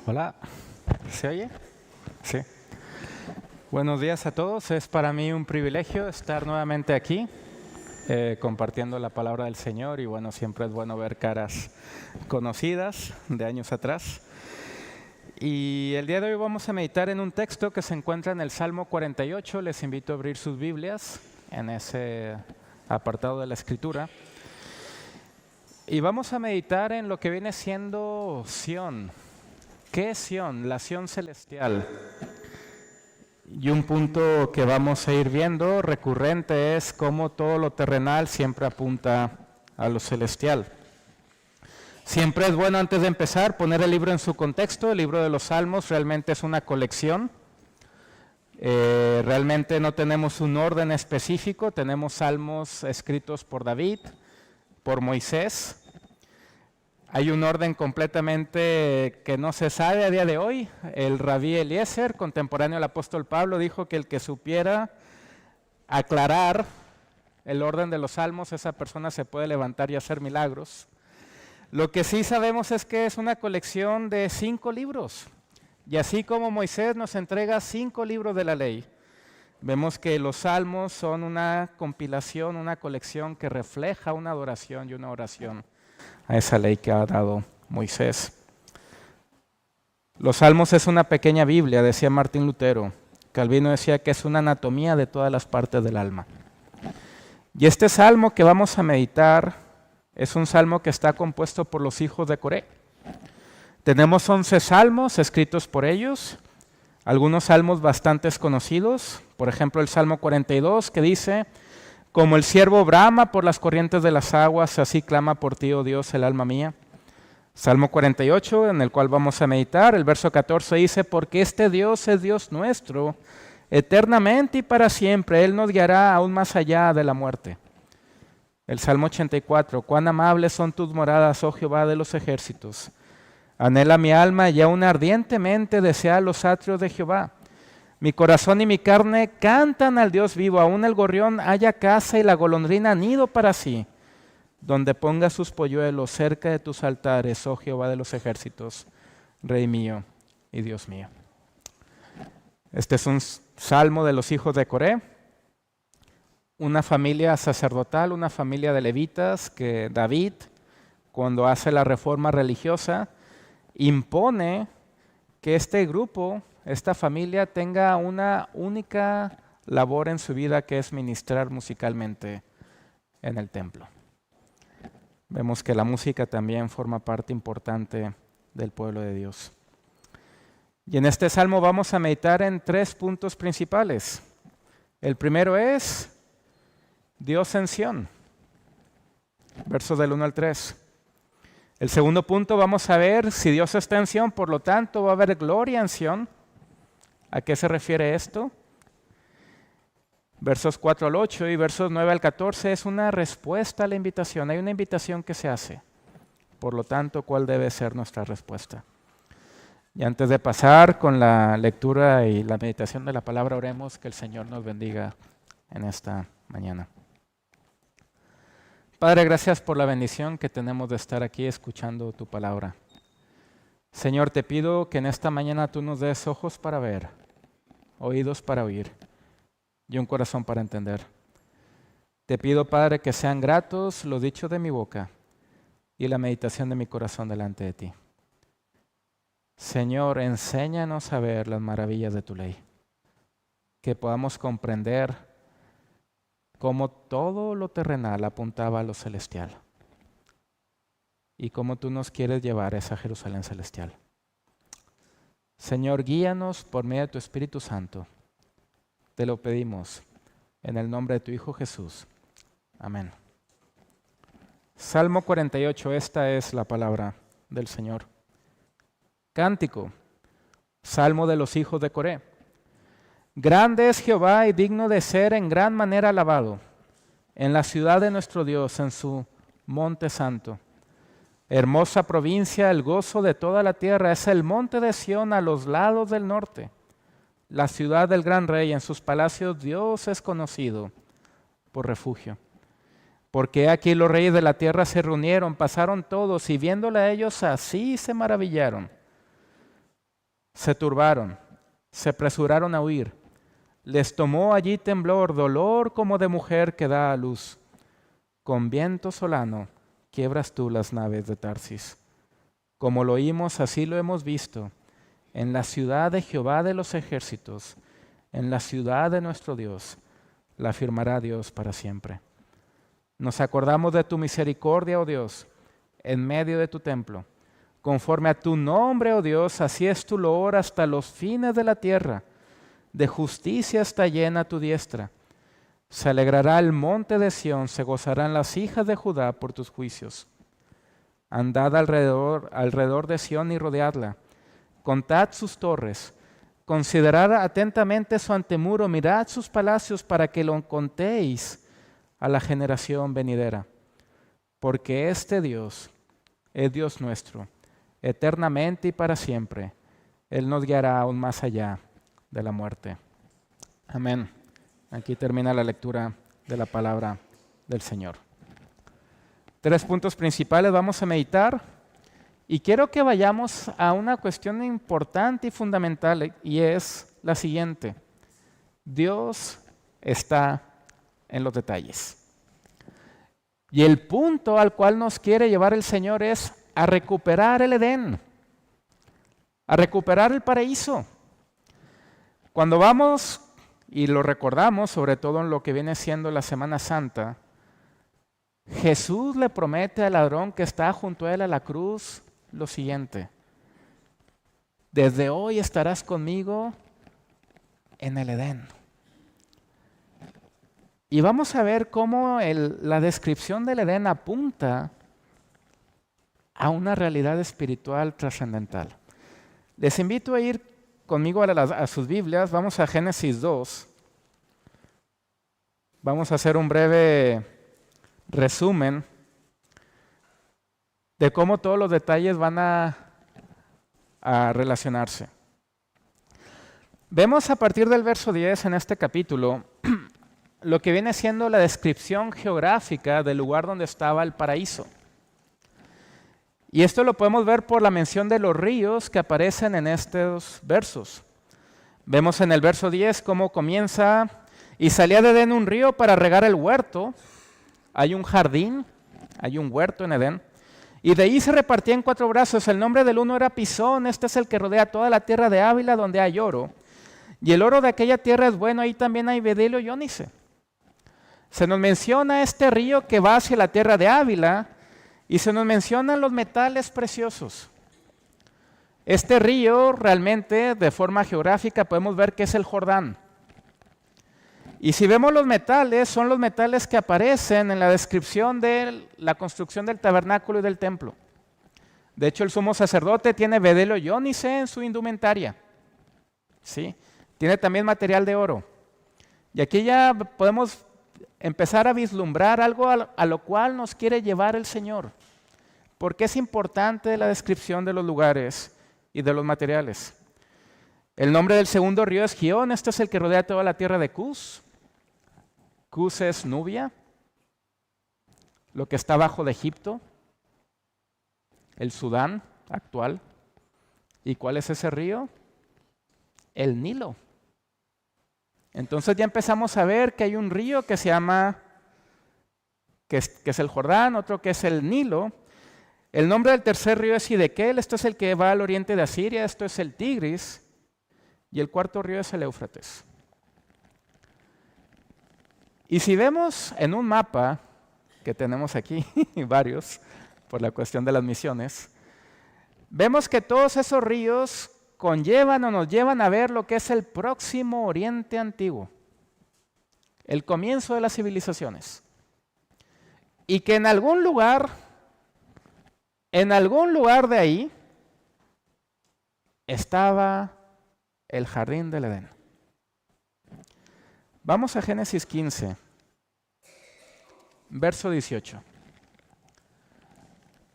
Hola, ¿se oye? Sí. Buenos días a todos. Es para mí un privilegio estar nuevamente aquí compartiendo la palabra del Señor y bueno, siempre es bueno ver caras conocidas de años atrás. Y el día de hoy vamos a meditar en un texto que se encuentra en el Salmo 48. Les invito a abrir sus Biblias en ese apartado de la Escritura. Y vamos a meditar en lo que viene siendo Sión. ¿Qué es Sión? La Sión celestial. Y un punto que vamos a ir viendo recurrente es cómo todo lo terrenal siempre apunta a lo celestial. Siempre es bueno, antes de empezar, poner el libro en su contexto. El libro de los Salmos realmente es una colección. Realmente no tenemos un orden específico. Tenemos salmos escritos por David, por Moisés. Hay un orden completamente que no se sabe a día de hoy. El rabí Eliezer, contemporáneo del apóstol Pablo, dijo que el que supiera aclarar el orden de los salmos, esa persona se puede levantar y hacer milagros. Lo que sí sabemos es que es una colección de 5 libros. Y así como Moisés nos entrega 5 libros de la ley, vemos que los salmos son una compilación, una colección que refleja una adoración y una oración a esa ley que ha dado Moisés. Los Salmos es una pequeña Biblia, decía Martín Lutero. Calvino decía que es una anatomía de todas las partes del alma. Y este salmo que vamos a meditar es un salmo que está compuesto por los hijos de Coré. Tenemos 11 salmos escritos por ellos, algunos salmos bastante conocidos, por ejemplo el Salmo 42 que dice: como el ciervo brama por las corrientes de las aguas, así clama por ti, oh Dios, el alma mía. Salmo 48, en el cual vamos a meditar, el verso 14 dice: porque este Dios es Dios nuestro, eternamente y para siempre, Él nos guiará aún más allá de la muerte. El Salmo 84, cuán amables son tus moradas, oh Jehová de los ejércitos. Anhela mi alma y aún ardientemente desea los atrios de Jehová. Mi corazón y mi carne cantan al Dios vivo, aún el gorrión halla casa y la golondrina nido para sí, donde ponga sus polluelos cerca de tus altares, oh Jehová de los ejércitos, Rey mío y Dios mío. Este es un salmo de los hijos de Coré, una familia sacerdotal, una familia de levitas que David, cuando hace la reforma religiosa, impone que este grupo, esta familia, tenga una única labor en su vida, que es ministrar musicalmente en el templo. Vemos que la música también forma parte importante del pueblo de Dios. Y en este salmo vamos a meditar en 3 puntos principales. El primero es Dios en Sión, versos del 1 al 3. El segundo punto, vamos a ver si Dios está en Sión, por lo tanto va a haber gloria en Sión. ¿A qué se refiere esto? Versos 4 al 8 y versos 9 al 14 es una respuesta a la invitación. Hay una invitación que se hace. Por lo tanto, ¿cuál debe ser nuestra respuesta? Y antes de pasar con la lectura y la meditación de la palabra, oremos que el Señor nos bendiga en esta mañana. Padre, gracias por la bendición que tenemos de estar aquí escuchando tu palabra. Señor, te pido que en esta mañana tú nos des ojos para ver, oídos para oír y un corazón para entender. Te pido, Padre, que sean gratos los dichos de mi boca y la meditación de mi corazón delante de ti. Señor, enséñanos a ver las maravillas de tu ley, que podamos comprender cómo todo lo terrenal apuntaba a lo celestial y cómo tú nos quieres llevar a esa Jerusalén celestial. Señor, guíanos por medio de tu Espíritu Santo. Te lo pedimos en el nombre de tu Hijo Jesús. Amén. Salmo 48, esta es la palabra del Señor. Cántico, salmo de los hijos de Coré. Grande es Jehová y digno de ser en gran manera alabado, en la ciudad de nuestro Dios, en su monte santo. Hermosa provincia, el gozo de toda la tierra, es el monte de Sión a los lados del norte. La ciudad del gran rey, en sus palacios Dios es conocido por refugio. Porque aquí los reyes de la tierra se reunieron, pasaron todos y viéndola a ellos así se maravillaron. Se turbaron, se apresuraron a huir. Les tomó allí temblor, dolor como de mujer que da a luz. Con viento solano quiebras tú las naves de Tarsis. Como lo oímos, así lo hemos visto. En la ciudad de Jehová de los ejércitos, en la ciudad de nuestro Dios, la afirmará Dios para siempre. Nos acordamos de tu misericordia, oh Dios, en medio de tu templo. Conforme a tu nombre, oh Dios, así es tu loor hasta los fines de la tierra. De justicia está llena tu diestra. Se alegrará el monte de Sión, se gozarán las hijas de Judá por tus juicios. Andad alrededor de Sión y rodeadla. Contad sus torres. Considerad atentamente su antemuro. Mirad sus palacios para que lo contéis a la generación venidera. Porque este Dios es Dios nuestro, eternamente y para siempre. Él nos guiará aún más allá de la muerte. Amén. Aquí termina la lectura de la palabra del Señor. 3 puntos principales vamos a meditar y quiero que vayamos a una cuestión importante y fundamental y es la siguiente. Dios está en los detalles. Y el punto al cual nos quiere llevar el Señor es a recuperar el Edén, a recuperar el paraíso. Cuando vamos y lo recordamos, sobre todo en lo que viene siendo la Semana Santa, Jesús le promete al ladrón que está junto a él a la cruz lo siguiente: desde hoy estarás conmigo en el Edén. Y vamos a ver cómo la descripción del Edén apunta a una realidad espiritual trascendental. Les invito a ir conmigo a sus Biblias. Vamos a Génesis 2. Vamos a hacer un breve resumen de cómo todos los detalles van a relacionarse. Vemos a partir del verso 10 en este capítulo lo que viene siendo la descripción geográfica del lugar donde estaba el paraíso. Y esto lo podemos ver por la mención de los ríos que aparecen en estos versos. Vemos en el verso 10 cómo comienza: y salía de Edén un río para regar el huerto. Hay un jardín, hay un huerto en Edén. Y de ahí se repartía en 4 brazos. El nombre del uno era Pisón. Este es el que rodea toda la tierra de Ávila, donde hay oro. Y el oro de aquella tierra es bueno. Ahí también hay bedelio y ónice. Se nos menciona este río que va hacia la tierra de Ávila y se nos mencionan los metales preciosos. Este río realmente, de forma geográfica, podemos ver que es el Jordán. Y si vemos los metales, son los metales que aparecen en la descripción de la construcción del tabernáculo y del templo. De hecho, el sumo sacerdote tiene bedelio y ónice en su indumentaria. ¿Sí? Tiene también material de oro. Y aquí ya podemos empezar a vislumbrar algo a lo cual nos quiere llevar el Señor. Porque es importante la descripción de los lugares y de los materiales. El nombre del segundo río es Gihón. Este es el que rodea toda la tierra de Cus. Cus es Nubia, lo que está abajo de Egipto, el Sudán actual. ¿Y cuál es ese río? El Nilo. Entonces ya empezamos a ver que hay un río que se llama, que es el Jordán, otro que es el Nilo. El nombre del tercer río es Hidekel. Esto es el que va al oriente de Asiria. Esto es el Tigris. Y el cuarto río es el Éufrates. Y si vemos en un mapa, que tenemos aquí, varios, por la cuestión de las misiones, vemos que todos esos ríos conllevan o nos llevan a ver lo que es el próximo Oriente Antiguo, el comienzo de las civilizaciones. Y que en algún lugar de ahí, estaba el jardín del Edén. Vamos a Génesis 15, verso 18.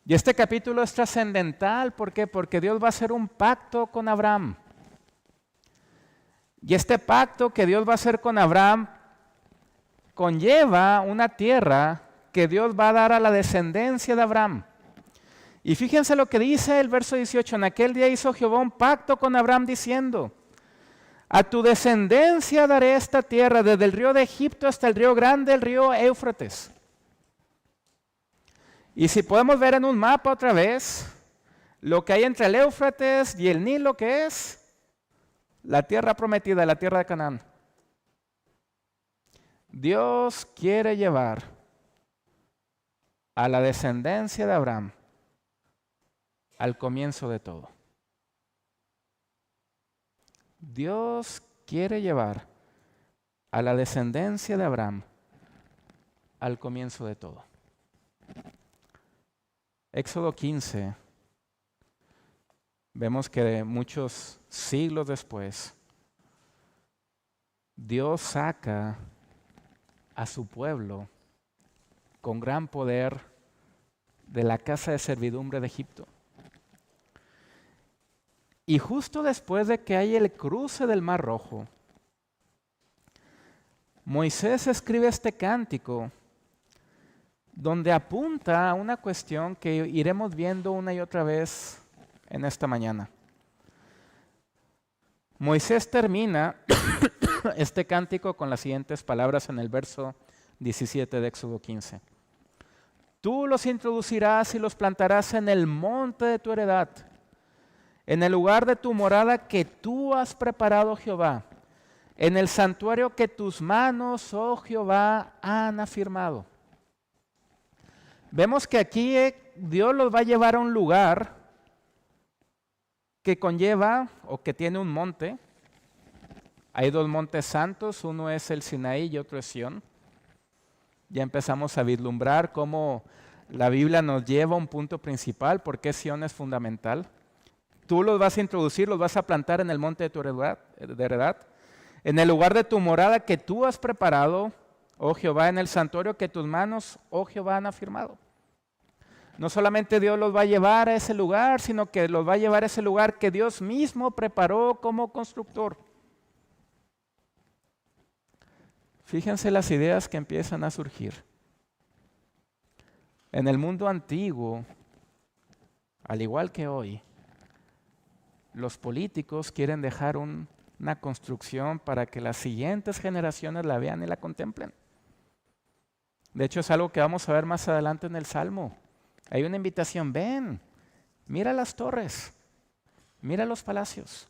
Y este capítulo es trascendental. ¿Por qué? Porque Dios va a hacer un pacto con Abraham. Y este pacto que Dios va a hacer con Abraham conlleva una tierra que Dios va a dar a la descendencia de Abraham. Y fíjense lo que dice el verso 18. En aquel día hizo Jehová un pacto con Abraham diciendo: a tu descendencia daré esta tierra, desde el río de Egipto hasta el río grande, el río Éufrates. Y si podemos ver en un mapa otra vez, lo que hay entre el Éufrates y el Nilo, que es la tierra prometida, la tierra de Canaán. Dios quiere llevar a la descendencia de Abraham al comienzo de todo. Dios quiere llevar a la descendencia de Abraham al comienzo de todo. Éxodo 15, vemos que muchos siglos después, Dios saca a su pueblo con gran poder de la casa de servidumbre de Egipto. Y justo después de que hay el cruce del Mar Rojo, Moisés escribe este cántico donde apunta a una cuestión que iremos viendo una y otra vez en esta mañana. Moisés termina este cántico con las siguientes palabras en el verso 17 de Éxodo 15. Tú los introducirás y los plantarás en el monte de tu heredad, en el lugar de tu morada que tú has preparado, Jehová, en el santuario que tus manos, oh Jehová, han afirmado. Vemos que aquí Dios los va a llevar a un lugar que conlleva o que tiene un monte. Hay dos montes santos, uno es el Sinaí y otro es Sión. Ya empezamos a vislumbrar cómo la Biblia nos lleva a un punto principal, por qué Sión es fundamental. Tú los vas a introducir, los vas a plantar en el monte de tu heredad, en el lugar de tu morada que tú has preparado, oh Jehová, en el santuario que tus manos, oh Jehová, han afirmado. No solamente Dios los va a llevar a ese lugar, sino que los va a llevar a ese lugar que Dios mismo preparó como constructor. Fíjense las ideas que empiezan a surgir. En el mundo antiguo, al igual que hoy, los políticos quieren dejar una construcción para que las siguientes generaciones la vean y la contemplen. De hecho, es algo que vamos a ver más adelante en el Salmo. Hay una invitación: ven, mira las torres, mira los palacios.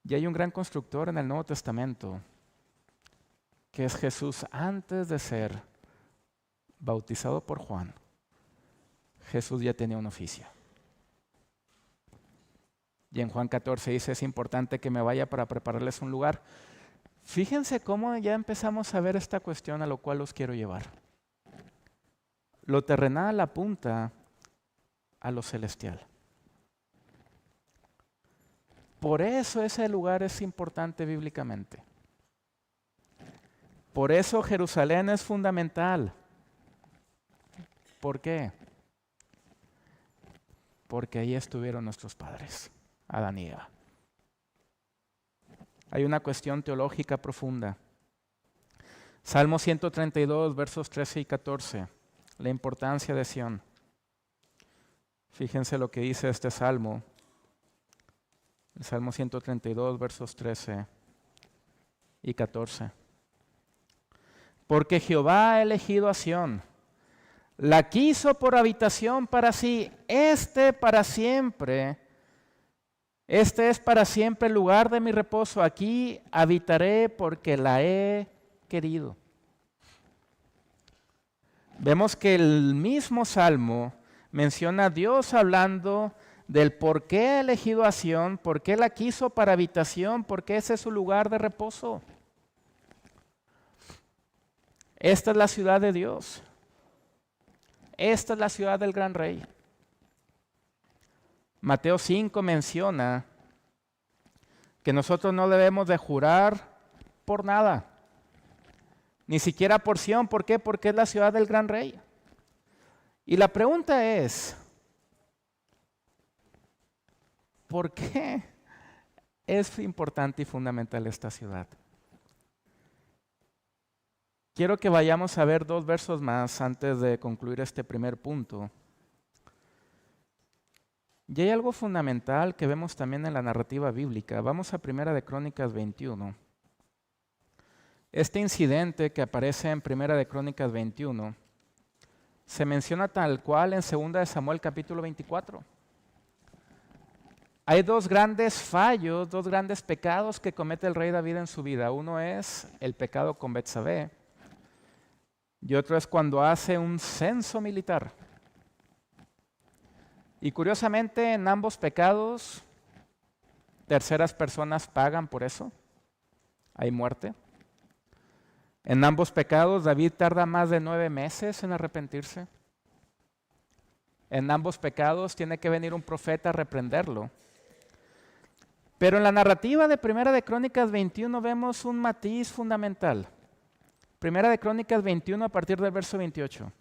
Y hay un gran constructor en el Nuevo Testamento, que es Jesús. Antes de ser bautizado por Juan, Jesús ya tenía un oficio. Y en Juan 14 dice: es importante que me vaya para prepararles un lugar. Fíjense cómo ya empezamos a ver esta cuestión a lo cual los quiero llevar. Lo terrenal apunta a lo celestial. Por eso ese lugar es importante bíblicamente. Por eso Jerusalén es fundamental. ¿Por qué? Porque ahí estuvieron nuestros padres, Adán y Eva. Hay una cuestión teológica profunda. Salmo 132, versos 13 y 14. La importancia de Sión. Fíjense lo que dice este salmo. El Salmo 132, versos 13 y 14. Porque Jehová ha elegido a Sión, la quiso por habitación para sí, este es para siempre el lugar de mi reposo, aquí habitaré porque la he querido. Vemos que el mismo Salmo menciona a Dios hablando del por qué ha elegido a Sión, por qué la quiso para habitación, por qué ese es su lugar de reposo. Esta es la ciudad de Dios. Esta es la ciudad del gran rey. Mateo 5 menciona que nosotros no debemos de jurar por nada, ni siquiera por Sión. ¿Por qué? Porque es la ciudad del gran rey. Y la pregunta es, ¿por qué es importante y fundamental esta ciudad? quiero que vayamos a ver 2 versos más antes de concluir este primer punto. Y hay algo fundamental que vemos también en la narrativa bíblica. Vamos a Primera de Crónicas 21. Este incidente que aparece en Primera de Crónicas 21 se menciona tal cual en 2 de Samuel capítulo 24. Hay 2 grandes fallos, 2 grandes pecados que comete el rey David en su vida. Uno es el pecado con Betsabé y otro es cuando hace un censo militar. Y curiosamente en ambos pecados, terceras personas pagan por eso. Hay muerte. En ambos pecados David tarda más de 9 meses en arrepentirse. En ambos pecados tiene que venir un profeta a reprenderlo. Pero en la narrativa de Primera de Crónicas 21 vemos un matiz fundamental. Primera de Crónicas 21 a partir del verso 28.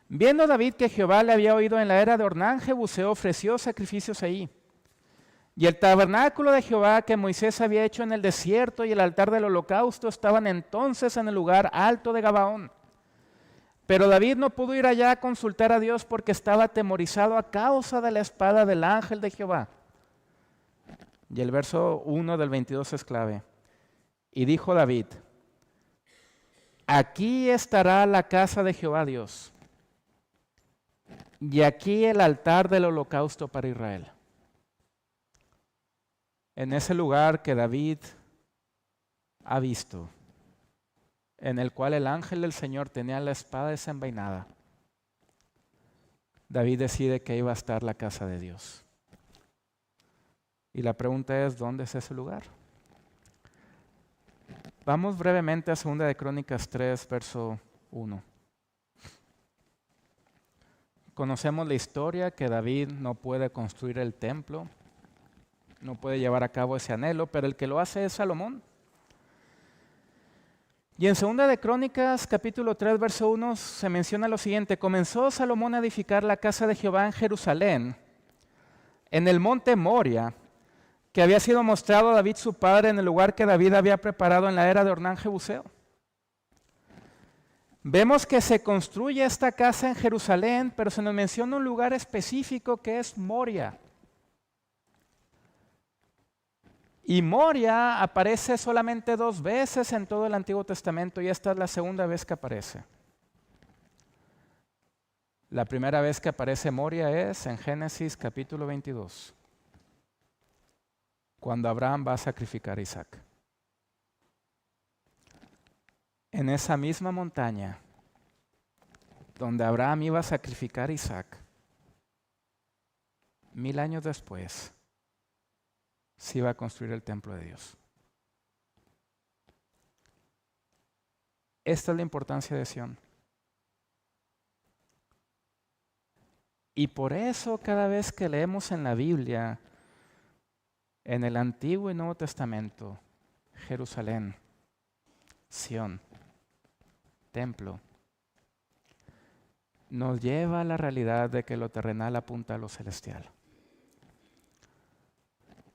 Viendo David que Jehová le había oído en la era de Ornán, Jebuseo ofreció sacrificios ahí. Y el tabernáculo de Jehová que Moisés había hecho en el desierto y el altar del holocausto estaban entonces en el lugar alto de Gabaón. Pero David no pudo ir allá a consultar a Dios porque estaba atemorizado a causa de la espada del ángel de Jehová. Y el verso 1 del 22 es clave. Y dijo David: aquí estará la casa de Jehová Dios, y aquí el altar del holocausto para Israel. En ese lugar que David ha visto, en el cual el ángel del Señor tenía la espada desenvainada, David decide que iba a estar la casa de Dios. Y la pregunta es, ¿dónde es ese lugar? Vamos brevemente a 2 de Crónicas 3, verso 1. Conocemos la historia que David no puede construir el templo, no puede llevar a cabo ese anhelo, pero el que lo hace es Salomón. Y en 2 de Crónicas, capítulo 3, verso 1, se menciona lo siguiente: comenzó Salomón a edificar la casa de Jehová en Jerusalén, en el monte Moria, que había sido mostrado a David su padre en el lugar que David había preparado en la era de Ornán Jebuseo. Vemos que se construye esta casa en Jerusalén, pero se nos menciona un lugar específico que es Moria. Y Moria aparece solamente 2 veces en todo el Antiguo Testamento y esta es la segunda vez que aparece. La primera vez que aparece Moria es en Génesis capítulo 22, cuando Abraham va a sacrificar a Isaac. En esa misma montaña donde Abraham iba a sacrificar a Isaac, 1000 años después, se iba a construir el templo de Dios. Esta es la importancia de Sión. Y por eso cada vez que leemos en la Biblia, en el Antiguo y Nuevo Testamento, Jerusalén, Sión, templo, nos lleva a la realidad de que lo terrenal apunta a lo celestial.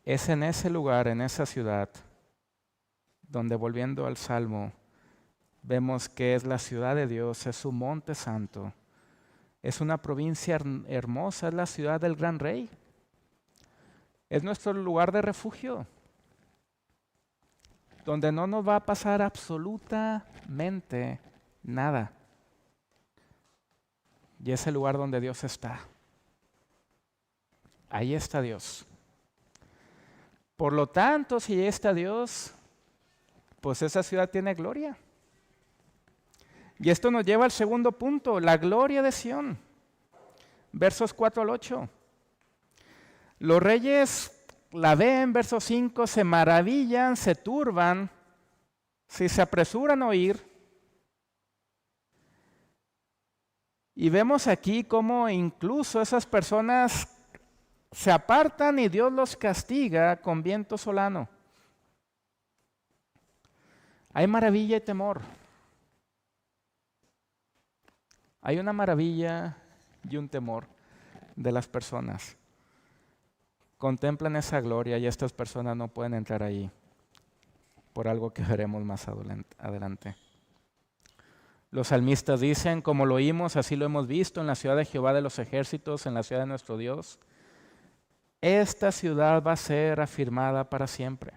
Es en ese lugar, en esa ciudad, donde, volviendo al Salmo, vemos que es la ciudad de Dios, es su monte santo, es una provincia hermosa, es la ciudad del gran rey, es nuestro lugar de refugio, donde no nos va a pasar absolutamente nada. Y es el lugar donde Dios está. Ahí está Dios. Por lo tanto, si ahí está Dios, pues esa ciudad tiene gloria. Y esto nos lleva al segundo punto, la gloria de Sión. Versos 4 al 8. Los reyes la ven, verso 5, se maravillan, se turban, si se apresuran a oír. Y vemos aquí cómo incluso esas personas se apartan y Dios los castiga con viento solano. Hay maravilla y temor. Hay una maravilla y un temor de las personas. Contemplan esa gloria y estas personas no pueden entrar ahí por algo que veremos más adelante. Los salmistas dicen, como lo oímos, así lo hemos visto en la ciudad de Jehová de los ejércitos, en la ciudad de nuestro Dios. Esta ciudad va a ser afirmada para siempre.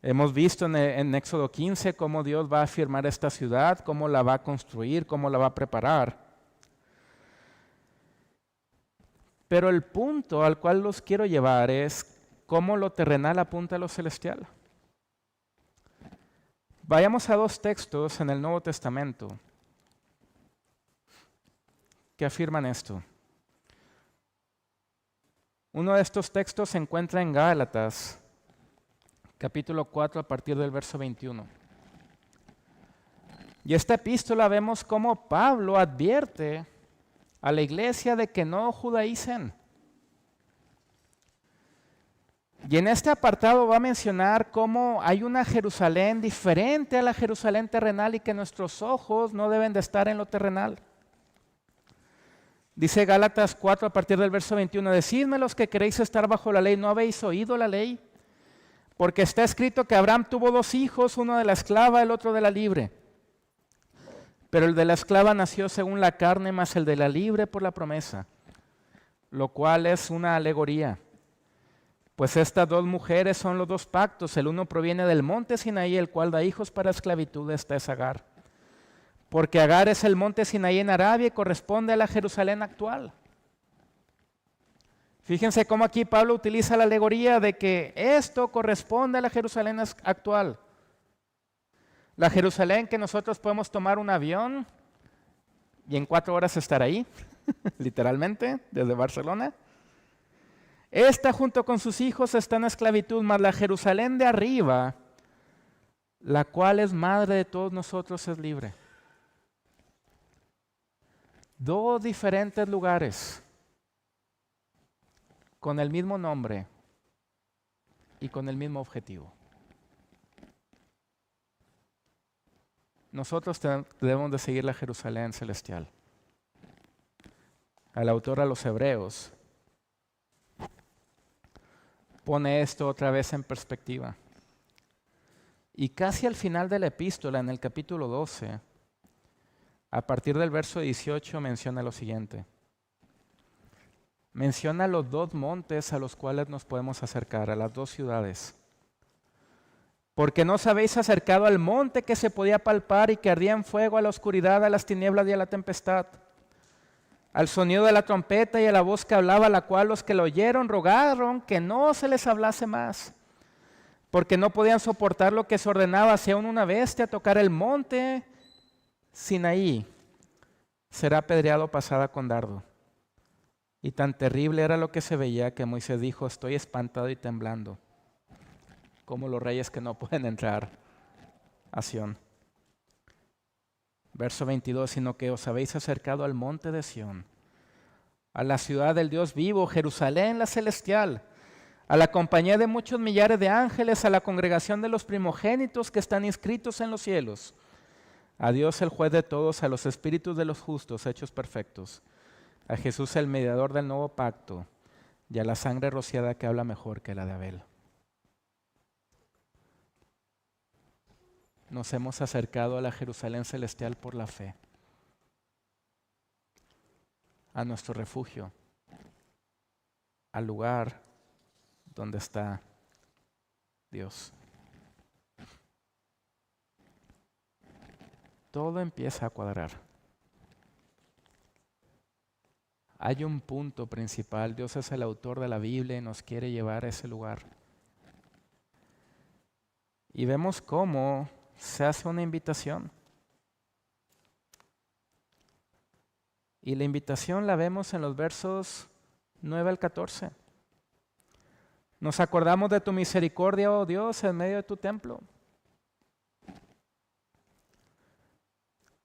Hemos visto en Éxodo 15 cómo Dios va a afirmar esta ciudad, cómo la va a construir, cómo la va a preparar. Pero el punto al cual los quiero llevar es cómo lo terrenal apunta a lo celestial. Vayamos a dos textos en el Nuevo Testamento que afirman esto. Uno de estos textos se encuentra en Gálatas, capítulo 4, a partir del verso 21. Y esta epístola vemos cómo Pablo advierte a la iglesia de que no judaicen. Y en este apartado va a mencionar cómo hay una Jerusalén diferente a la Jerusalén terrenal y que nuestros ojos no deben de estar en lo terrenal. Dice Gálatas 4 a partir del verso 21, decidme los que queréis estar bajo la ley, ¿no habéis oído la ley? Porque está escrito que Abraham tuvo 2 hijos, uno de la esclava, el otro de la libre. Pero el de la esclava nació según la carne, mas el de la libre por la promesa, lo cual es una alegoría. Pues estas 2 mujeres son los 2 pactos, el uno proviene del monte Sinaí, el cual da hijos para esclavitud, esta es Agar. Porque Agar es el monte Sinaí en Arabia y corresponde a la Jerusalén actual. Fíjense cómo aquí Pablo utiliza la alegoría de que esto corresponde a la Jerusalén actual. La Jerusalén que nosotros podemos tomar un avión y en 4 horas estar ahí, literalmente, desde Barcelona. Esta junto con sus hijos está en esclavitud, mas la Jerusalén de arriba, la cual es madre de todos nosotros, es libre. 2 diferentes lugares con el mismo nombre y con el mismo objetivo. Nosotros debemos de seguir la Jerusalén celestial. Al autor a los Hebreos pone esto otra vez en perspectiva. Y casi al final de la epístola, en el capítulo 12, a partir del verso 18, menciona lo siguiente. Menciona los 2 montes a los cuales nos podemos acercar, a las 2 ciudades. Porque no os habéis acercado al monte que se podía palpar y que ardía en fuego, a la oscuridad, a las tinieblas y a la tempestad, al sonido de la trompeta y a la voz que hablaba, la cual los que lo oyeron rogaron que no se les hablase más, porque no podían soportar lo que se ordenaba, si aún una bestia tocar el monte Sinaí, será apedreado pasada con dardo. Y tan terrible era lo que se veía que Moisés dijo, estoy espantado y temblando, como los reyes que no pueden entrar a Sión. Verso 22, sino que os habéis acercado al monte de Sión, a la ciudad del Dios vivo, Jerusalén la celestial, a la compañía de muchos millares de ángeles, a la congregación de los primogénitos que están inscritos en los cielos, a Dios el juez de todos, a los espíritus de los justos hechos perfectos, a Jesús el mediador del nuevo pacto y a la sangre rociada que habla mejor que la de Abel. Nos hemos acercado a la Jerusalén celestial por la fe, a nuestro refugio, al lugar donde está Dios. Todo empieza a cuadrar. Hay un punto principal. Dios es el autor de la Biblia y nos quiere llevar a ese lugar. Y vemos cómo se hace una invitación. Y la invitación la vemos en los versos 9 al 14. Nos acordamos de tu misericordia, oh Dios, en medio de tu templo.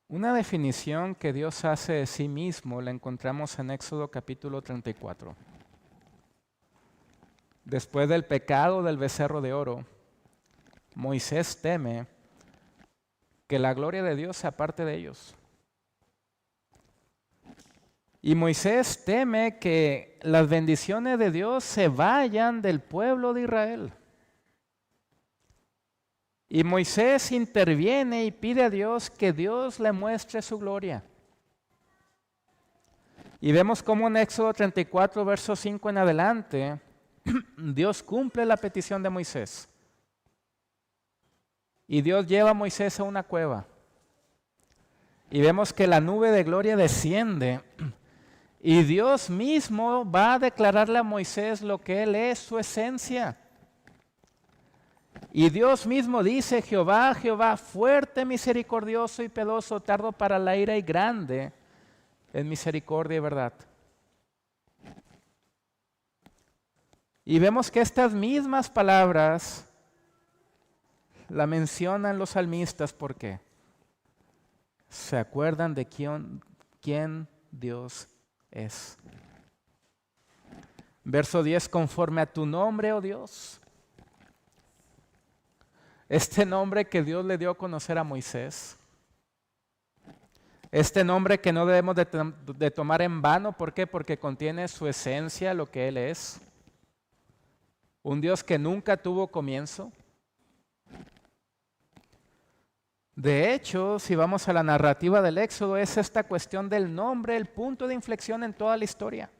Una definición que Dios hace de sí mismo la encontramos en Éxodo capítulo 34. Después del pecado del becerro de oro, Moisés teme que la gloria de Dios se aparte de ellos. Y Moisés teme que las bendiciones de Dios se vayan del pueblo de Israel. Y Moisés interviene y pide a Dios que Dios le muestre su gloria. Y vemos cómo en Éxodo 34, verso 5 en adelante, Dios cumple la petición de Moisés. Y Dios lleva a Moisés a una cueva. Y vemos que la nube de gloria desciende. Y Dios mismo va a declararle a Moisés lo que Él es, su esencia. Y Dios mismo dice: Jehová, Jehová, fuerte, misericordioso y piadoso, tardo para la ira y grande en misericordia y verdad. Y vemos que estas mismas palabras la mencionan los salmistas. ¿Por qué? Se acuerdan de quién Dios es. Verso 10, conforme a tu nombre, oh Dios. Este nombre que Dios le dio a conocer a Moisés. Este nombre que no debemos de tomar en vano. ¿Por qué? Porque contiene su esencia, lo que Él es. Un Dios que nunca tuvo comienzo. De hecho, si vamos a la narrativa del Éxodo, es esta cuestión del nombre el punto de inflexión en toda la historia.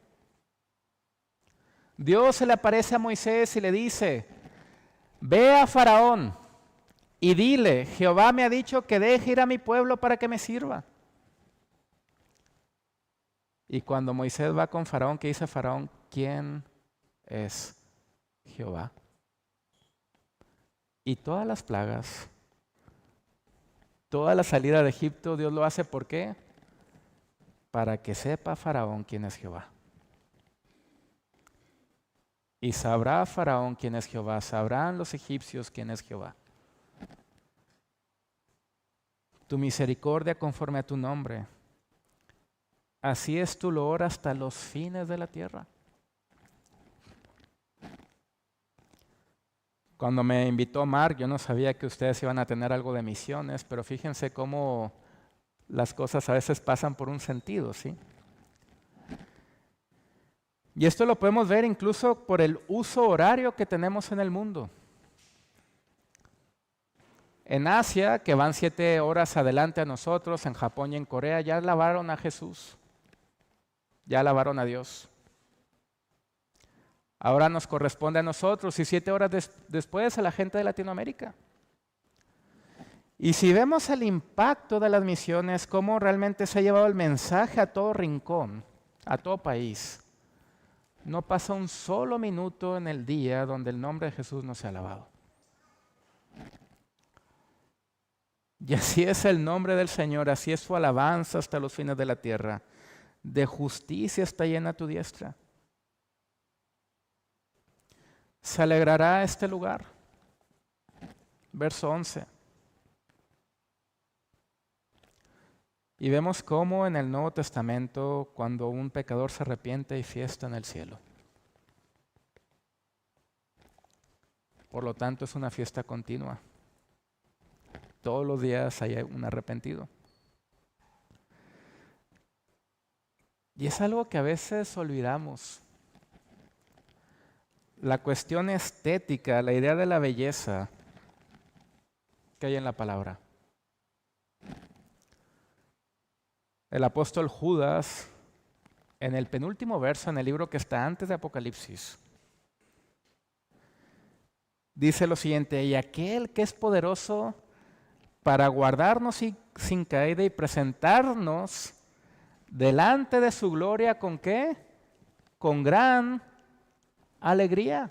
Dios se le aparece a Moisés y le dice: ve a Faraón y dile: Jehová me ha dicho que deje ir a mi pueblo para que me sirva. Y cuando Moisés va con Faraón, ¿qué dice Faraón? ¿Quién es Jehová? Y todas las plagas, toda la salida de Egipto, Dios lo hace, ¿por qué? Para que sepa Faraón quién es Jehová. Y sabrá Faraón quién es Jehová, sabrán los egipcios quién es Jehová. Tu misericordia conforme a tu nombre. Así es tu loor hasta los fines de la tierra. Cuando me invitó Mark, yo no sabía que ustedes iban a tener algo de misiones, pero fíjense cómo las cosas a veces pasan por un sentido, ¿sí? Y esto lo podemos ver incluso por el uso horario que tenemos en el mundo. En Asia, que van 7 horas adelante a nosotros, en Japón y en Corea, ya alabaron a Jesús. Ya alabaron a Dios. Ahora nos corresponde a nosotros y 7 horas después a la gente de Latinoamérica. Y si vemos el impacto de las misiones, cómo realmente se ha llevado el mensaje a todo rincón, a todo país, no pasa un solo minuto en el día donde el nombre de Jesús no sea alabado. Y así es el nombre del Señor, así es su alabanza hasta los fines de la tierra. De justicia está llena tu diestra. Se alegrará este lugar. Verso 11. Y vemos cómo en el Nuevo Testamento, cuando un pecador se arrepiente, hay fiesta en el cielo. Por lo tanto, es una fiesta continua. Todos los días hay un arrepentido. Y es algo que a veces olvidamos. La cuestión estética, la idea de la belleza que hay en la palabra. El apóstol Judas, en el penúltimo verso, en el libro que está antes de Apocalipsis, dice lo siguiente: y aquel que es poderoso para guardarnos sin caída y presentarnos delante de su gloria, ¿con qué? Con gran alegría.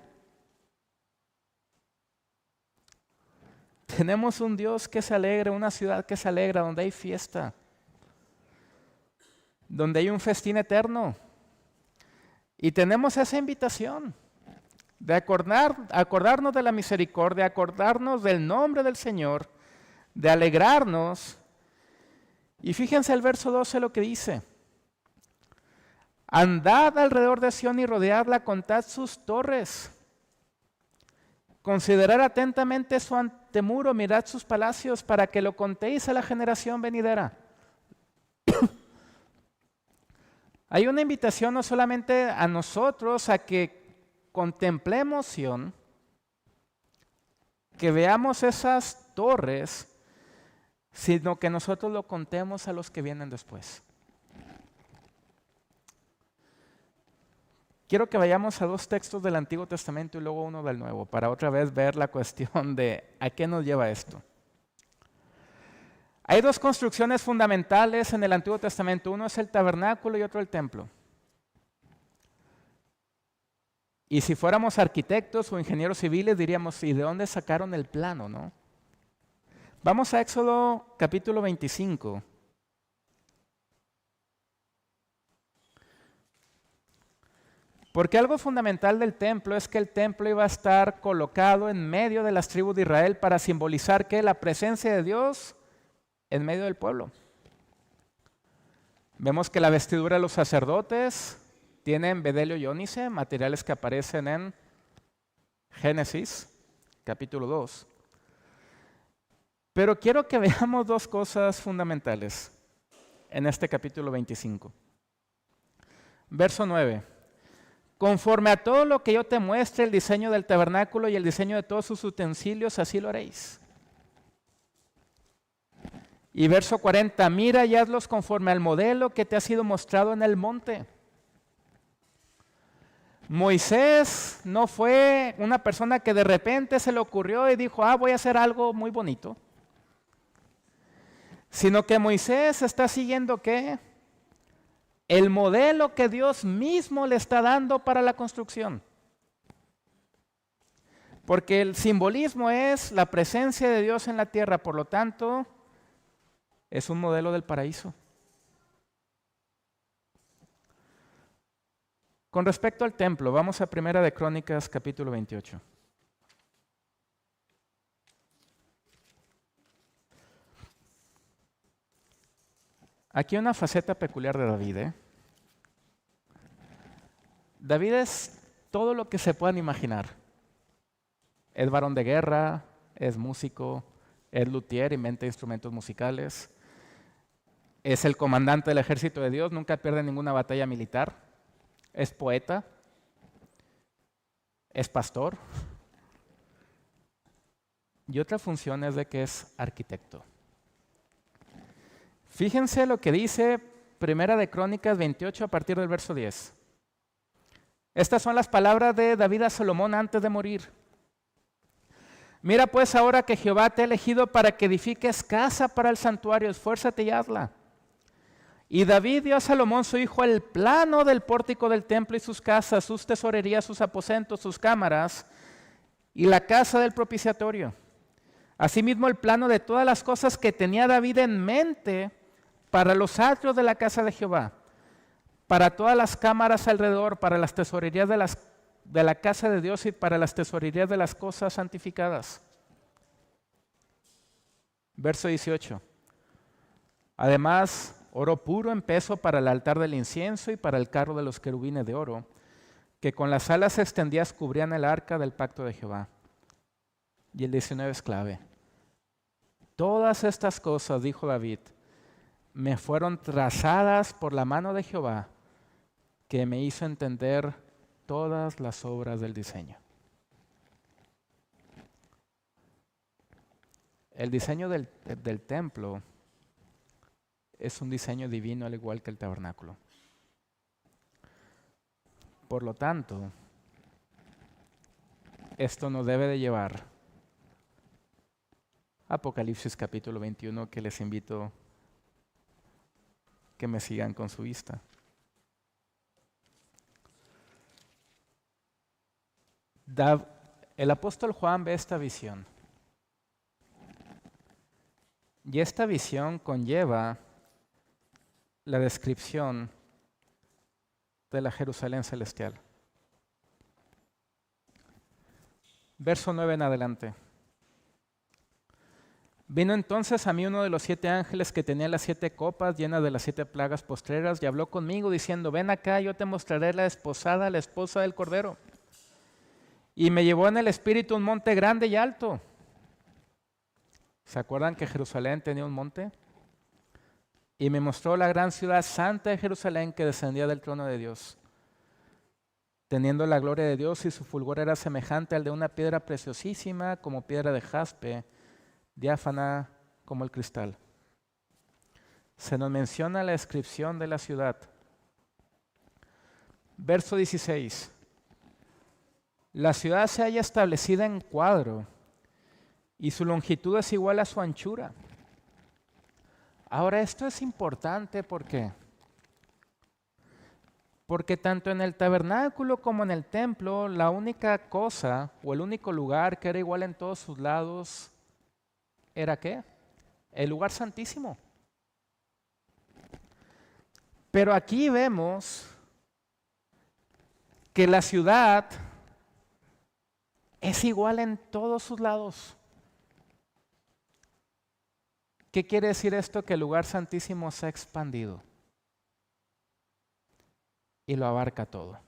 Tenemos un Dios que se alegra, una ciudad que se alegra, donde hay fiesta, donde hay un festín eterno. Y tenemos esa invitación de acordarnos de la misericordia, acordarnos del nombre del Señor, de alegrarnos. Y fíjense el verso 12 lo que dice: andad alrededor de Sión y rodeadla, contad sus torres. Considerad atentamente su antemuro, mirad sus palacios, para que lo contéis a la generación venidera. Hay una invitación no solamente a nosotros a que contemplemos Sión, que veamos esas torres, sino que nosotros lo contemos a los que vienen después. Quiero que vayamos a 2 textos del Antiguo Testamento y luego uno del Nuevo, para otra vez ver la cuestión de ¿a qué nos lleva esto? Hay 2 construcciones fundamentales en el Antiguo Testamento. Uno es el tabernáculo y otro el templo. Y si fuéramos arquitectos o ingenieros civiles diríamos, ¿y de dónde sacaron el plano, no? Vamos a Éxodo capítulo 25. Porque algo fundamental del templo es que el templo iba a estar colocado en medio de las tribus de Israel para simbolizar que la presencia de Dios en medio del pueblo. Vemos que la vestidura de los sacerdotes tienen bedelio y ónice, materiales que aparecen en Génesis, capítulo 2. Pero quiero que veamos 2 cosas fundamentales en este capítulo 25. Verso 9. Conforme a todo lo que yo te muestre, el diseño del tabernáculo y el diseño de todos sus utensilios, así lo haréis. Y verso 40, mira y hazlos conforme al modelo que te ha sido mostrado en el monte. Moisés no fue una persona que de repente se le ocurrió y dijo, voy a hacer algo muy bonito. Sino que Moisés está siguiendo, ¿qué? El modelo que Dios mismo le está dando para la construcción. Porque el simbolismo es la presencia de Dios en la tierra, por lo tanto, es un modelo del paraíso. Con respecto al templo, vamos a Primera de Crónicas, capítulo 28. Aquí hay una faceta peculiar de David, David es todo lo que se puedan imaginar. Es varón de guerra, es músico, es luthier, inventa instrumentos musicales. Es el comandante del ejército de Dios, nunca pierde ninguna batalla militar. Es poeta. Es pastor. Y otra función es de que es arquitecto. Fíjense lo que dice Primera de Crónicas 28 a partir del verso 10. Estas son las palabras de David a Salomón antes de morir. Mira pues ahora que Jehová te ha elegido para que edifiques casa para el santuario, esfuérzate y hazla. Y David dio a Salomón su hijo el plano del pórtico del templo y sus casas, sus tesorerías, sus aposentos, sus cámaras y la casa del propiciatorio. Asimismo el plano de todas las cosas que tenía David en mente para los atrios de la casa de Jehová, para todas las cámaras alrededor, para las tesorerías de la casa de Dios y para las tesorerías de las cosas santificadas. Verso 18. Además, oro puro en peso para el altar del incienso y para el carro de los querubines de oro, que con las alas extendidas cubrían el arca del pacto de Jehová. Y el 19 es clave. Todas estas cosas, dijo David, me fueron trazadas por la mano de Jehová, que me hizo entender todas las obras del diseño. El diseño del templo es un diseño divino al igual que el tabernáculo. Por lo tanto, esto nos debe de llevar a Apocalipsis capítulo 21, que les invito que me sigan con su vista. El apóstol Juan ve esta visión. Y esta visión conlleva la descripción de la Jerusalén celestial. Verso 9 en adelante. Vino entonces a mí uno de los 7 ángeles que tenía las 7 copas llenas de las 7 plagas postreras y habló conmigo diciendo, ven acá, yo te mostraré la desposada, la esposa del Cordero. Y me llevó en el espíritu a un monte grande y alto. ¿Se acuerdan que Jerusalén tenía un monte? Y me mostró la gran ciudad santa de Jerusalén que descendía del trono de Dios. teniendo la gloria de Dios, y su fulgor era semejante al de una piedra preciosísima, como piedra de jaspe, diáfana como el cristal. Se nos menciona la descripción de la ciudad. Verso 16. La ciudad se halla establecida en cuadro, y su longitud es igual a su anchura. Ahora, esto es importante porque tanto en el tabernáculo como en el templo, la única cosa o el único lugar que era igual en todos sus lados era ¿qué? El lugar santísimo. Pero aquí vemos que la ciudad es igual en todos sus lados. ¿Qué quiere decir esto? Que el lugar santísimo se ha expandido y lo abarca todo.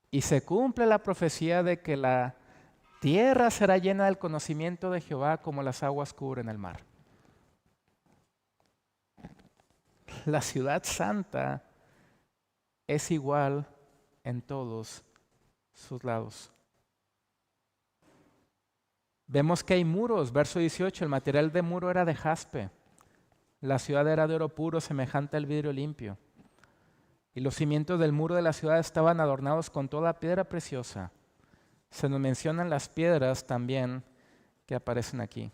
Y se cumple la profecía de que la tierra será llena del conocimiento de Jehová como las aguas cubren el mar. La ciudad santa es igual en todos sus lados. Vemos que hay muros, verso 18, el material de muro era de jaspe. La ciudad era de oro puro, semejante al vidrio limpio. Y los cimientos del muro de la ciudad estaban adornados con toda piedra preciosa. Se nos mencionan las piedras también que aparecen aquí.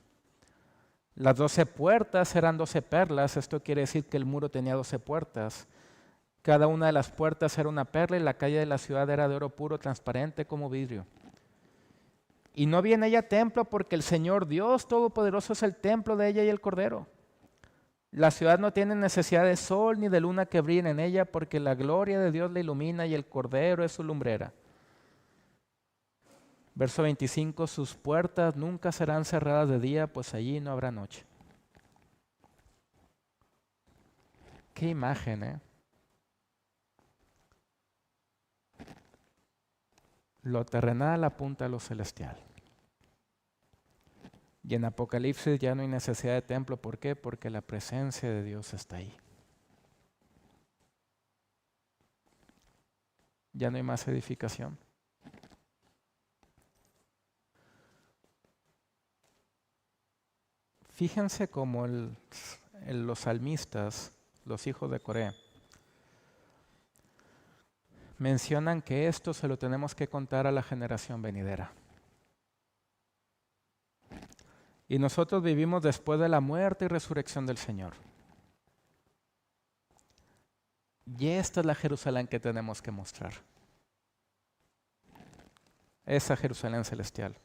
Las 12 puertas eran 12 perlas, esto quiere decir que el muro tenía 12 puertas. Cada una de las puertas era una perla y la calle de la ciudad era de oro puro, transparente como vidrio. Y no había en ella templo porque el Señor Dios Todopoderoso es el templo de ella y el Cordero. La ciudad no tiene necesidad de sol ni de luna que brillen en ella porque la gloria de Dios la ilumina y el Cordero es su lumbrera. Verso 25, sus puertas nunca serán cerradas de día, pues allí no habrá noche. Qué imagen, ¿eh? Lo terrenal apunta a lo celestial. Y en Apocalipsis ya no hay necesidad de templo. ¿Por qué? Porque la presencia de Dios está ahí. Ya no hay más edificación. Fíjense cómo los salmistas, los hijos de Coré, mencionan que esto se lo tenemos que contar a la generación venidera. Y nosotros vivimos después de la muerte y resurrección del Señor. Y esta es la Jerusalén que tenemos que mostrar. Esa Jerusalén celestial.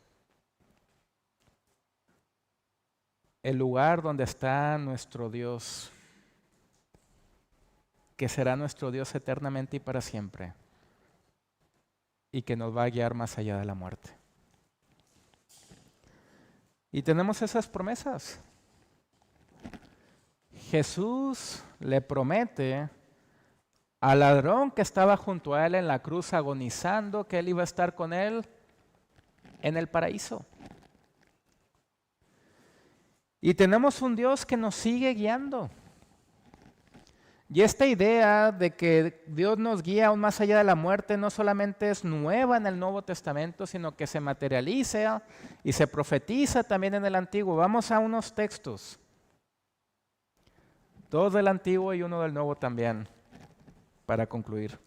El lugar donde está nuestro Dios, que será nuestro Dios eternamente y para siempre, y que nos va a guiar más allá de la muerte. Y tenemos esas promesas. Jesús le promete al ladrón que estaba junto a él en la cruz agonizando que él iba a estar con él en el paraíso. Y tenemos un Dios que nos sigue guiando. Y esta idea de que Dios nos guía aún más allá de la muerte no solamente es nueva en el Nuevo Testamento, sino que se materializa y se profetiza también en el Antiguo. Vamos a unos textos. 2 del Antiguo y 1 del Nuevo también, para concluir.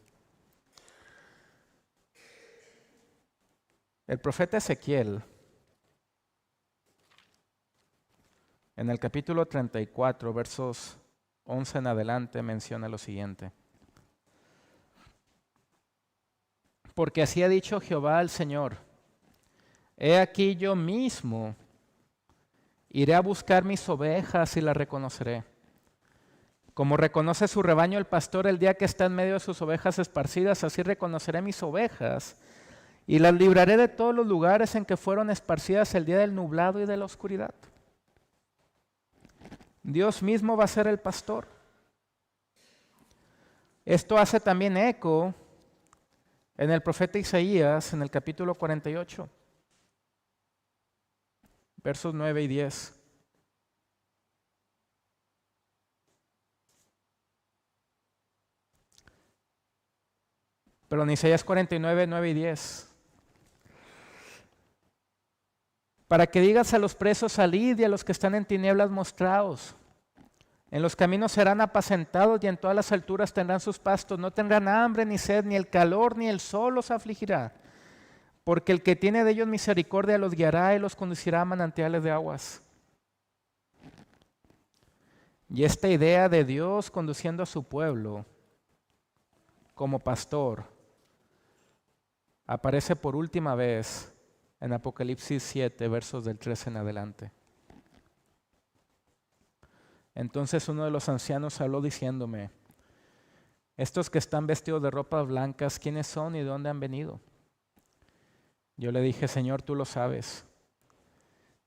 El profeta Ezequiel, en el capítulo 34, versos 11 en adelante, menciona lo siguiente. Porque así ha dicho Jehová al Señor: he aquí yo mismo iré a buscar mis ovejas y las reconoceré. Como reconoce su rebaño el pastor el día que está en medio de sus ovejas esparcidas, así reconoceré mis ovejas y las libraré de todos los lugares en que fueron esparcidas el día del nublado y de la oscuridad. Dios mismo va a ser el pastor. Esto hace también eco en el profeta Isaías, en el capítulo 48, versos 9 y 10. Pero en Isaías 49, 9 y 10. Para que digas a los presos, salid, y a los que están en tinieblas, mostraos. En los caminos serán apacentados, y en todas las alturas tendrán sus pastos. No tendrán hambre, ni sed, ni el calor, ni el sol los afligirá. Porque el que tiene de ellos misericordia los guiará y los conducirá a manantiales de aguas. Y esta idea de Dios conduciendo a su pueblo como pastor aparece por última vez en Apocalipsis 7, versos del 13 en adelante. Entonces uno de los ancianos habló diciéndome: estos que están vestidos de ropas blancas, ¿quiénes son y de dónde han venido? Yo le dije: Señor, tú lo sabes.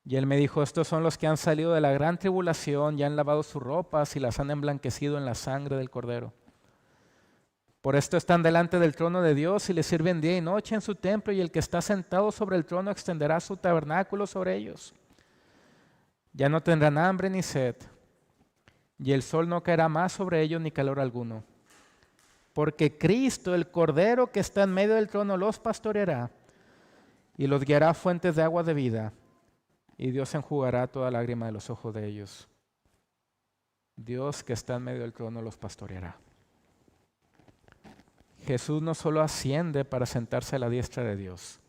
Y él me dijo: estos son los que han salido de la gran tribulación y han lavado sus ropas y las han emblanquecido en la sangre del Cordero. Por esto están delante del trono de Dios y le sirven día y noche en su templo, y el que está sentado sobre el trono extenderá su tabernáculo sobre ellos. Ya no tendrán hambre ni sed, y el sol no caerá más sobre ellos ni calor alguno. Porque Cristo, el Cordero que está en medio del trono, los pastoreará y los guiará a fuentes de agua de vida, y Dios enjugará toda lágrima de los ojos de ellos. Dios que está en medio del trono los pastoreará. Jesús no solo asciende para sentarse a la diestra de Dios,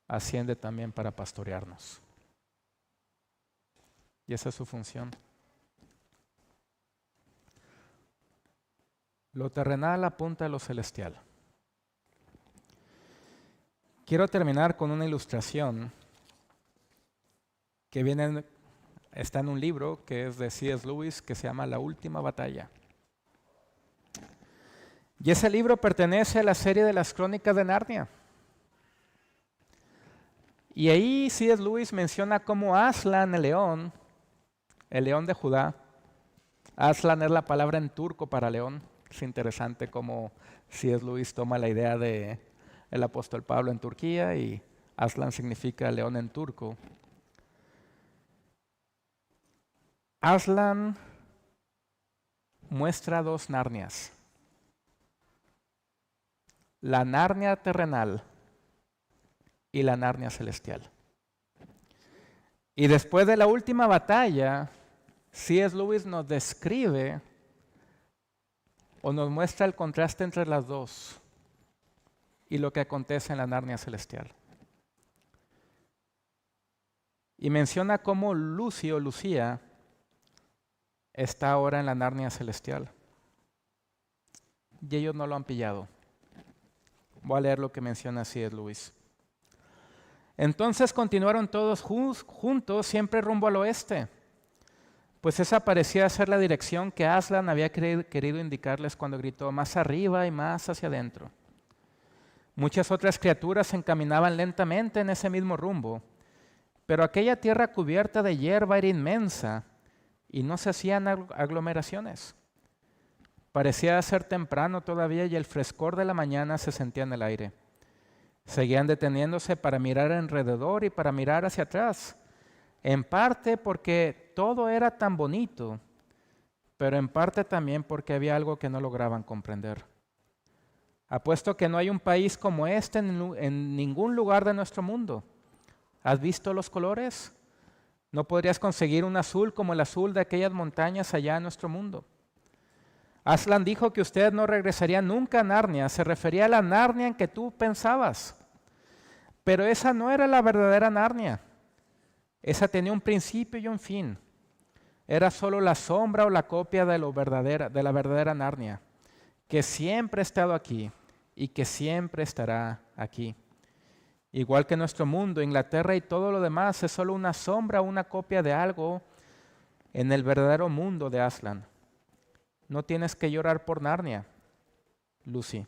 asciende también para pastorearnos. Y esa es su función. Lo terrenal apunta a lo celestial. Quiero terminar con una ilustración que está en un libro que es de C.S. Lewis, que se llama La Última Batalla. Y ese libro pertenece a la serie de las Crónicas de Narnia. Y ahí C.S. Lewis menciona cómo Aslan, el león de Judá, Aslan es la palabra en turco para león. Es interesante cómo C.S. Lewis toma la idea de el apóstol Pablo en Turquía y Aslan significa león en turco. Aslan muestra dos Narnias. La Narnia terrenal y la Narnia celestial. Y después de la última batalla, C.S. Lewis nos describe o nos muestra el contraste entre las dos y lo que acontece en la Narnia celestial. Y menciona cómo Lucy o Lucía está ahora en la Narnia celestial. Y ellos no lo han pillado. Voy a leer lo que menciona C.S. Lewis. Entonces continuaron todos juntos, siempre rumbo al oeste, pues esa parecía ser la dirección que Aslan había querido indicarles cuando gritó: más arriba y más hacia adentro. Muchas otras criaturas se encaminaban lentamente en ese mismo rumbo, pero aquella tierra cubierta de hierba era inmensa y no se hacían aglomeraciones. Parecía ser temprano todavía y el frescor de la mañana se sentía en el aire. Seguían deteniéndose para mirar alrededor y para mirar hacia atrás, en parte porque todo era tan bonito, pero en parte también porque había algo que no lograban comprender. Apuesto que no hay un país como este en ningún lugar de nuestro mundo. ¿Has visto los colores? ¿No podrías conseguir un azul como el azul de aquellas montañas allá en nuestro mundo? Aslan dijo que usted no regresaría nunca a Narnia. Se refería a la Narnia en que tú pensabas. Pero esa no era la verdadera Narnia. Esa tenía un principio y un fin. Era solo la sombra o la copia de la verdadera Narnia, que siempre ha estado aquí y que siempre estará aquí. Igual que nuestro mundo, Inglaterra y todo lo demás es solo una sombra o una copia de algo en el verdadero mundo de Aslan. No tienes que llorar por Narnia, Lucy.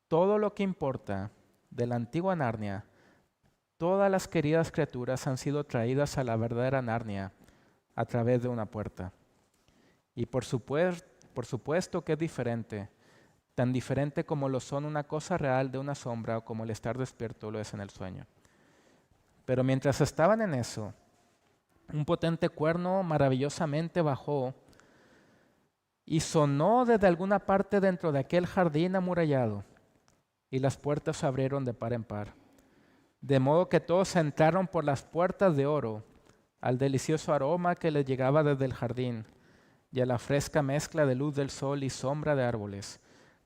Todo lo que importa de la antigua Narnia, todas las queridas criaturas han sido traídas a la verdadera Narnia a través de una puerta. Y por supuesto que es diferente, tan diferente como lo son una cosa real de una sombra o como el estar despierto lo es en el sueño. Pero mientras estaban en eso, un potente cuerno maravillosamente bajó Y sonó desde alguna parte dentro de aquel jardín amurallado, y las puertas se abrieron de par en par, de modo que todos entraron por las puertas de oro al delicioso aroma que les llegaba desde el jardín y a la fresca mezcla de luz del sol y sombra de árboles,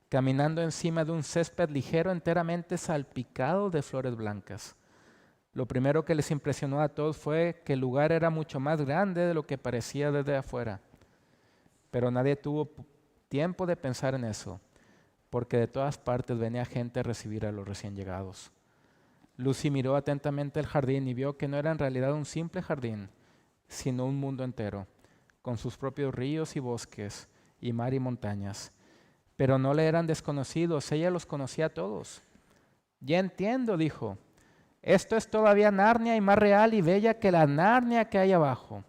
caminando encima de un césped ligero enteramente salpicado de flores blancas. Lo primero que les impresionó a todos fue que el lugar era mucho más grande de lo que parecía desde afuera. Pero nadie tuvo tiempo de pensar en eso, porque de todas partes venía gente a recibir a los recién llegados. Lucy miró atentamente el jardín y vio que no era en realidad un simple jardín, sino un mundo entero, con sus propios ríos y bosques, y mar y montañas. Pero no le eran desconocidos, ella los conocía a todos. Ya entiendo, dijo. Esto es todavía Narnia y más real y bella que la Narnia que hay abajo,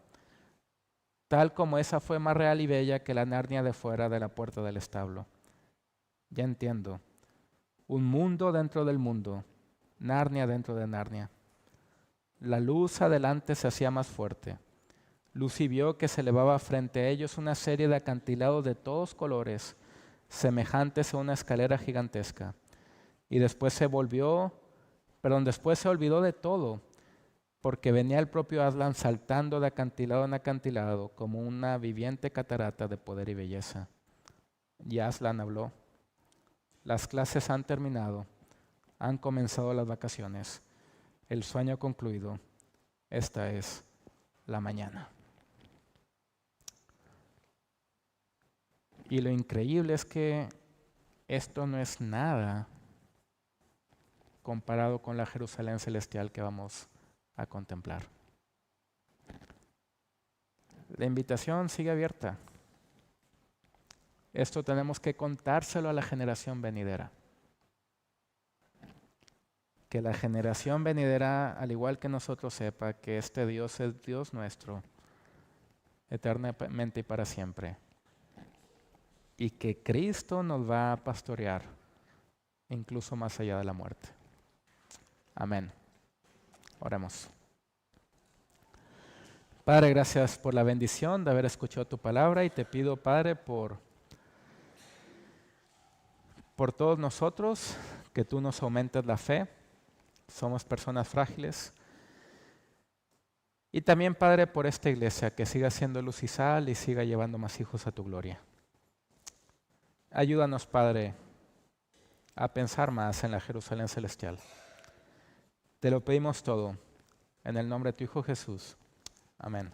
tal como esa fue más real y bella que la Narnia de fuera de la puerta del establo. Ya entiendo. Un mundo dentro del mundo, Narnia dentro de Narnia. La luz adelante se hacía más fuerte. Lucy vio que se elevaba frente a ellos una serie de acantilados de todos colores, semejantes a una escalera gigantesca. Y después se olvidó de todo, porque venía el propio Aslan saltando de acantilado en acantilado como una viviente catarata de poder y belleza. Y Aslan habló. Las clases han terminado, han comenzado las vacaciones, el sueño ha concluido, esta es la mañana. Y lo increíble es que esto no es nada comparado con la Jerusalén celestial que vamos a contemplar. La invitación sigue abierta. Esto tenemos que contárselo a la generación venidera. Que la generación venidera, al igual que nosotros, sepa que este Dios es Dios nuestro, eternamente y para siempre. Y que Cristo nos va a pastorear, incluso más allá de la muerte. Amén. Oremos. Padre, gracias por la bendición de haber escuchado tu palabra y te pido, Padre, por todos nosotros, que tú nos aumentes la fe. Somos personas frágiles. Y también, Padre, por esta iglesia, que siga siendo luz y sal y siga llevando más hijos a tu gloria. Ayúdanos, Padre, a pensar más en la Jerusalén celestial. Te lo pedimos todo, en el nombre de tu Hijo Jesús. Amén.